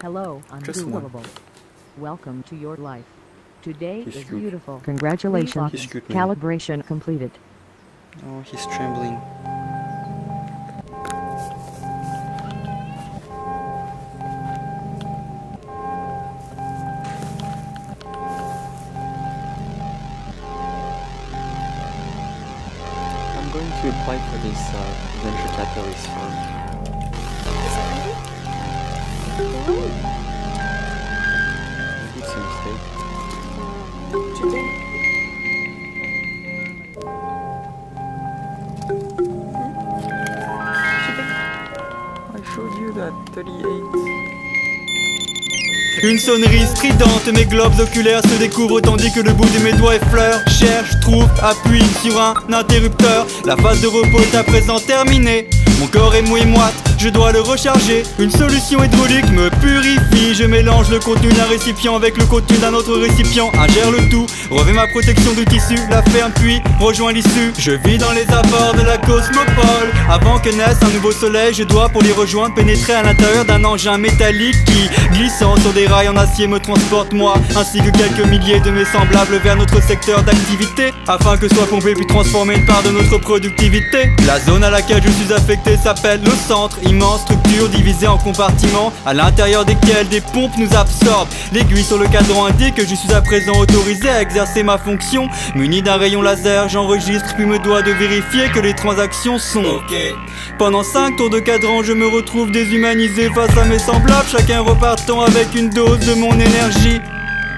Hello, Just one. unbelievable. Welcome to your life. Today He's is cute. beautiful. Congratulations. He's cute, man. Calibration completed. Oh, he's trembling. I'm going to apply for this venture capitalist firm. Maybe it's a mistake. I showed you that 38. Une sonnerie stridente, mes globes oculaires se découvrent tandis que le bout de mes doigts effleure. Cherche, trouve, appuie sur un interrupteur. La phase de repos est à présent terminée. Mon corps est mou et moite, je dois le recharger. Une solution hydraulique me purifie. Je mélange le contenu d'un récipient avec le contenu d'un autre récipient. Ingère le tout, revêt ma protection du tissu, la ferme puis rejoins l'issue. Je vis dans les abords de la cosmopole. Avant que naisse un nouveau soleil, je dois pour l'y rejoindre pénétrer à l'intérieur d'un engin métallique qui, glissant sur des rails en acier, me transporte moi ainsi que quelques milliers de mes semblables vers notre secteur d'activité, afin que soit pompé puis transformé une part de notre productivité. La zone à laquelle je suis affecté s'appelle le centre, immense structure divisée en compartiments à l'intérieur desquels des pompes nous absorbent. L'aiguille sur le cadran indique que je suis à présent autorisé à exercer ma fonction. Muni d'un rayon laser, j'enregistre puis me dois de vérifier que les transactions sont OK. Pendant 5 tours de cadran, je me retrouve déshumanisé face à mes semblables, chacun repartant avec une dose de mon énergie.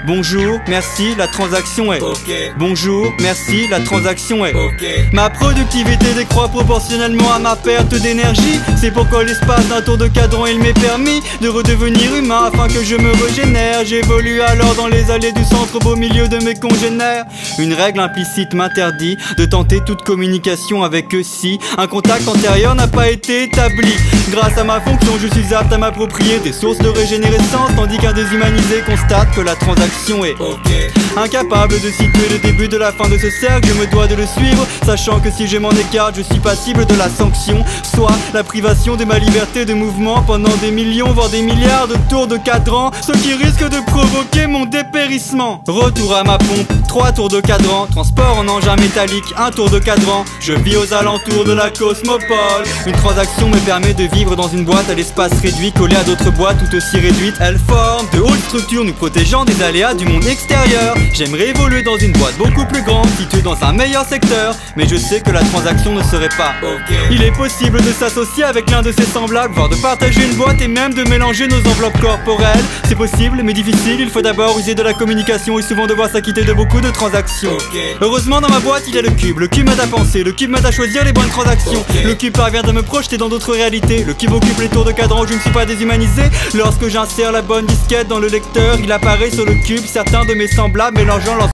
Bonjour, merci, la transaction est OK. Bonjour, merci, la transaction est OK. Ma productivité décroît proportionnellement à ma perte d'énergie. C'est pourquoi l'espace d'un tour de cadran il m'est permis de redevenir humain afin que je me régénère. J'évolue alors dans les allées du centre au beau milieu de mes congénères. Une règle implicite m'interdit de tenter toute communication avec eux si un contact antérieur n'a pas été établi. Grâce à ma fonction, je suis apte à m'approprier des sources de régénérescence, tandis qu'un déshumanisé constate que la transaction est OK. Incapable de situer le début de la fin de ce cercle, je me dois de le suivre, sachant que si je m'en écarte, je suis passible de la sanction, soit la privation de ma liberté de mouvement pendant des millions, voire des milliards de tours de cadran, ce qui risque de provoquer mon dépérissement. Retour à ma pompe, 3 tours de cadran, transport en engin métallique, 1 tour de cadran. Je vis aux alentours de la cosmopole. Une transaction me permet de vivre dans une boîte à l'espace réduit, collée à d'autres boîtes tout aussi réduites. Elle forme de hautes structures nous protégeant des aléas du monde extérieur. J'aimerais évoluer dans une boîte beaucoup plus grande, située dans un meilleur secteur, mais je sais que la transaction ne serait pas OK. Il est possible de s'associer avec l'un de ses semblables, voire de partager une boîte et même de mélanger nos enveloppes corporelles. C'est possible mais difficile, il faut d'abord user de la communication et souvent devoir s'acquitter de beaucoup de transactions. Heureusement dans ma boîte il y a le cube m'aide à penser, le cube m'aide à choisir les bonnes transactions. Le cube parvient à me projeter dans d'autres réalités, le cube occupe les tours de cadran où je ne suis pas déshumanisé. Lorsque j'insère la bonne disquette dans le lecteur, il apparaît sur le cube certains de mes semblables mélangeant leur